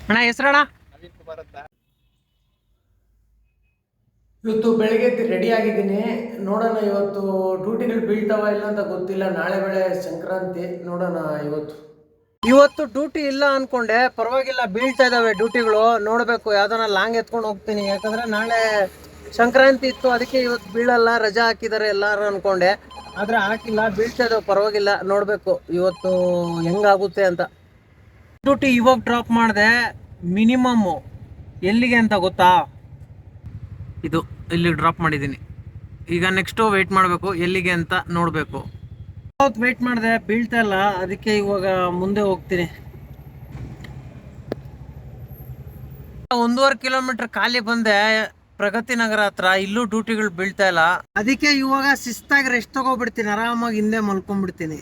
ಅಣ್ಣ ಹೆಸರಣ್ಣ? ನವೀನ್ ಕುಮಾರ್ ಅಂತ. ಇವತ್ತು ಬೆಳಗ್ಗೆ ರೆಡಿ ಆಗಿದ್ದೀನಿ. ನೋಡೋಣ ಇವತ್ತು ಡ್ಯೂಟಿಗಳು ಬೀಳ್ತಾವ ಇಲ್ಲ ಅಂತ ಗೊತ್ತಿಲ್ಲ. ನಾಳೆ ಬೆಳೆ ಸಂಕ್ರಾಂತಿ, ನೋಡೋಣ ಇವತ್ತು ಡ್ಯೂಟಿ ಇಲ್ಲ ಅನ್ಕೊಂಡೆ, ಪರವಾಗಿಲ್ಲ ಬೀಳ್ತಾ ಇದಾವೆ ಡ್ಯೂಟಿಗಳು. ನೋಡಬೇಕು ಯಾವ್ದಾನ ಲಾಂಗ್ ಎತ್ಕೊಂಡು ಹೋಗ್ತೀನಿ, ಯಾಕಂದ್ರೆ ನಾಳೆ ಸಂಕ್ರಾಂತಿ ಇತ್ತು, ಅದಕ್ಕೆ ಇವತ್ತು ಬೀಳಲ್ಲ, ರಜಾ ಹಾಕಿದ್ದಾರೆ ಎಲ್ಲಾರು ಅನ್ಕೊಂಡೆ. ಆದ್ರೆ ಹಾಕಿಲ್ಲ, ಬೀಳ್ತಾ ಇದಾವೆ, ಪರವಾಗಿಲ್ಲ. ನೋಡ್ಬೇಕು ಇವತ್ತು ಹೆಂಗಾಗುತ್ತೆ ಅಂತ. ಡ್ಯೂಟಿ ಇವಾಗ ಡ್ರಾಪ್ ಮಾಡಿದೆ. ಮಿನಿಮಮ್ ಎಲ್ಲಿಗೆ ಅಂತ ಗೊತ್ತಾ? ಇದು ಇಲ್ಲಿ ಡ್ರಾಪ್ ಮಾಡಿದ್ದೀನಿ. ಈಗ ನೆಕ್ಸ್ಟು ವೆಯ್ಟ್ ಮಾಡಬೇಕು, ಎಲ್ಲಿಗೆ ಅಂತ ನೋಡಬೇಕು. ವೆಯ್ಟ್ ಮಾಡಿದೆ, ಬೀಳ್ತಾ ಇಲ್ಲ, ಅದಕ್ಕೆ ಇವಾಗ ಮುಂದೆ ಹೋಗ್ತೀನಿ. 1.5 ಕಿಲೋಮೀಟರ್ ಖಾಲಿ ಬಂದೆ ಪ್ರಗತಿ ನಗರ ಹತ್ರ. ಇಲ್ಲೂ ಡ್ಯೂಟಿಗಳು ಬೀಳ್ತಾ ಇಲ್ಲ, ಅದಕ್ಕೆ ಇವಾಗ ಶಿಸ್ತಾಗಿ ರೆಸ್ಟ್ ತಗೋಬಿಡ್ತೀನಿ, ಆರಾಮಾಗಿ ಹಿಂದೆ ಮಲ್ಕೊಂಡ್ಬಿಡ್ತೀನಿ.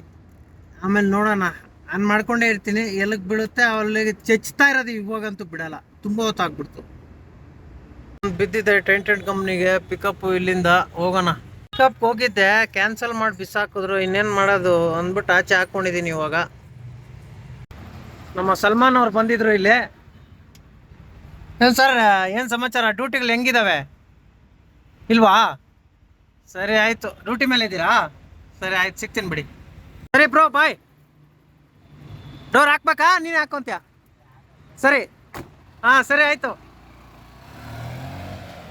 ಆಮೇಲೆ ನೋಡೋಣ, ನಾನು ಮಾಡ್ಕೊಂಡೇ ಇರ್ತೀನಿ. ಎಲ್ಲಿಗೆ ಬೀಳುತ್ತೆ ಅಲ್ಲಿಗೆ ಚೆಚ್ತಾ ಇರೋದು. ಇವಾಗಂತೂ ಬಿಡಲ್ಲ, ತುಂಬ ಹೊತ್ತಾಗ್ಬಿಡ್ತು. ಬಿದ್ದಿದ್ದೆ ಟೆಂಟೆಡ್ ಕಂಪ್ನಿಗೆ. ಪಿಕಪ್ ಇಲ್ಲಿಂದ ಹೋಗೋಣ. ಪಿಕಪ್ ಹೋಗಿದ್ದೆ, ಕ್ಯಾನ್ಸಲ್ ಮಾಡಿ ಬಿಸಾಕಿದ್ರು. ಇನ್ನೇನು ಮಾಡೋದು ಅಂದ್ಬಿಟ್ಟು ಆಚೆ ಹಾಕ್ಕೊಂಡಿದ್ದೀನಿ. ಇವಾಗ ನಮ್ಮ ಸಲ್ಮಾನ್ ಅವ್ರು ಬಂದಿದ್ರು ಇಲ್ಲಿ. ಏನು ಸರ್, ಏನು ಸಮಾಚಾರ? ಡ್ಯೂಟಿಗಳು ಹೆಂಗಿದಾವೆ? ಇಲ್ವಾ? ಸರಿ ಆಯಿತು. ಡ್ಯೂಟಿ ಮೇಲೆ ಇದ್ದೀರಾ? ಸರಿ ಆಯ್ತು, ಸಿಗ್ತೀನಿ ಬಿಡಿ. ಸರಿ ಬ್ರೋ, ಬಾಯ್. ಡೋರ್ ಹಾಕ್ಬೇಕಾ, ನೀನು ಹಾಕ್ಕೊಂತೀಯ? ಸರಿ, ಹಾಂ ಸರಿ ಆಯಿತು.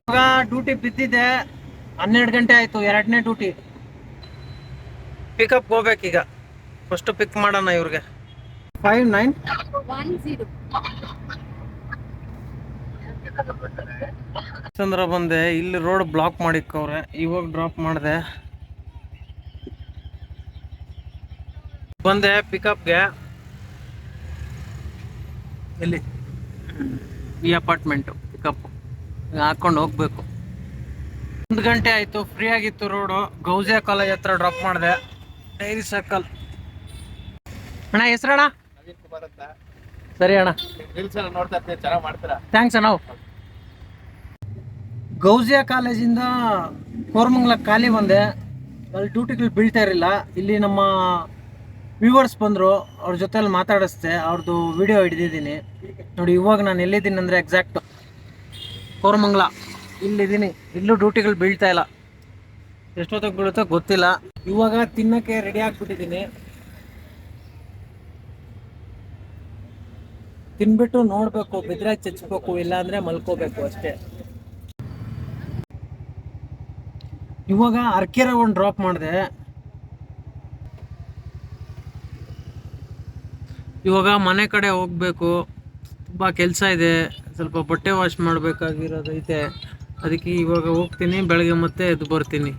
ಇವಾಗ ಡ್ಯೂಟಿ ಬಿದ್ದಿದೆ, 12 ಗಂಟೆ ಆಯಿತು, 2ನೇ ಡ್ಯೂಟಿ. ಪಿಕಪ್ ಹೋಗ್ಬೇಕೀಗ. ಫಸ್ಟು ಪಿಕ್ ಮಾಡೋಣ ಇವ್ರಿಗೆ. 5910 ಚಂದ್ರ ಬಂದೆ. ಇಲ್ಲಿ ರೋಡ್ ಬ್ಲಾಕ್ ಮಾಡಿಕ್ಕವ್ರೆ. ಇವಾಗ ಡ್ರಾಪ್ ಮಾಡಿದೆ, ಬಂದೆ ಪಿಕಪ್ಗೆ. ಇಲ್ಲಿ ಈ ಅಪಾರ್ಟ್ಮೆಂಟು ಪಿಕಪ್ ಹಾಕೊಂಡು ಹೋಗ್ಬೇಕು. 1 ಗಂಟೆ ಆಯಿತು, ಫ್ರೀ ಆಗಿತ್ತು ರೋಡು. ಗೌಜಿಯಾ ಕಾಲೇಜ್ ಹತ್ರ ಡ್ರಾಪ್ ಮಾಡಿದೆ, ಡೈರಿ ಸರ್ಕಲ್. ಅಣ್ಣ ಹೆಸರಣ್ಣ? ನವೀನ್ ಕುಮಾರ್ ಅಂತ. ಸರಿ ಅಣ್ಣ, ರೀಲ್ಸ್ ಎಲ್ಲ ನೋಡ್ತಾ ಇರ್ತೀನಿ, ಚೆನ್ನಾಗಿ ಮಾಡ್ತೀರಾ. ಥ್ಯಾಂಕ್ಸ್ ಅಣ್ಣ. ಗೌಜಿಯಾ ಕಾಲೇಜಿಂದ ಕೋರಮಂಗಲ ಖಾಲಿ ಬಂದೆ. ಅಲ್ಲಿ ಡ್ಯೂಟಿಗಳು ಬೀಳ್ತಾ ಇರಲಿಲ್ಲ. ಇಲ್ಲಿ ನಮ್ಮ ವ್ಯೂವರ್ಸ್ ಬಂದರು, ಅವ್ರ ಜೊತೆಲಿ ಮಾತಾಡಿಸ್ದೆ, ಅವ್ರದ್ದು ವಿಡಿಯೋ ಹಿಡಿದಿದ್ದೀನಿ ನೋಡಿ. ಇವಾಗ ನಾನು ಎಲ್ಲಿದ್ದೀನಿ ಅಂದರೆ ಎಕ್ಸಾಕ್ಟ್ ಕೋರಮಂಗಲ ಇಲ್ಲಿದ್ದೀನಿ. ಇಲ್ಲೂ ಡ್ಯೂಟಿಗಳು ಬೀಳ್ತಾ ಇಲ್ಲ, ಎಷ್ಟೊತ್ತಿಗೆ ಬೀಳುತ್ತೋ ಗೊತ್ತಿಲ್ಲ. ಇವಾಗ ತಿನ್ನೋಕ್ಕೆ ರೆಡಿ ಆಗಿಬಿಟ್ಟಿದ್ದೀನಿ. ತಿನ್ಬಿಟ್ಟು ನೋಡಬೇಕು, ಬಿದ್ರೆ ಚಚ್ಬೇಕು, ಇಲ್ಲಾಂದರೆ ಮಲ್ಕೋಬೇಕು ಅಷ್ಟೇ. ಇವಾಗ ಅರ್ಕೆರೆ ಒಂದು ಡ್ರಾಪ್ ಮಾಡಿದೆ. ಇವಾಗ ಮನೆ ಕಡೆ ಹೋಗಬೇಕು, ತುಂಬ ಕೆಲಸ ಇದೆ. ಸ್ವಲ್ಪ ಬಟ್ಟೆ ವಾಶ್ ಮಾಡಬೇಕಾಗಿರೋದೈತೆ, ಅದಕ್ಕೆ ಇವಾಗ ಹೋಗ್ತೀನಿ. ಬೆಳಗ್ಗೆ ಮತ್ತೆ ಎದ್ದು ಬರ್ತೀನಿ.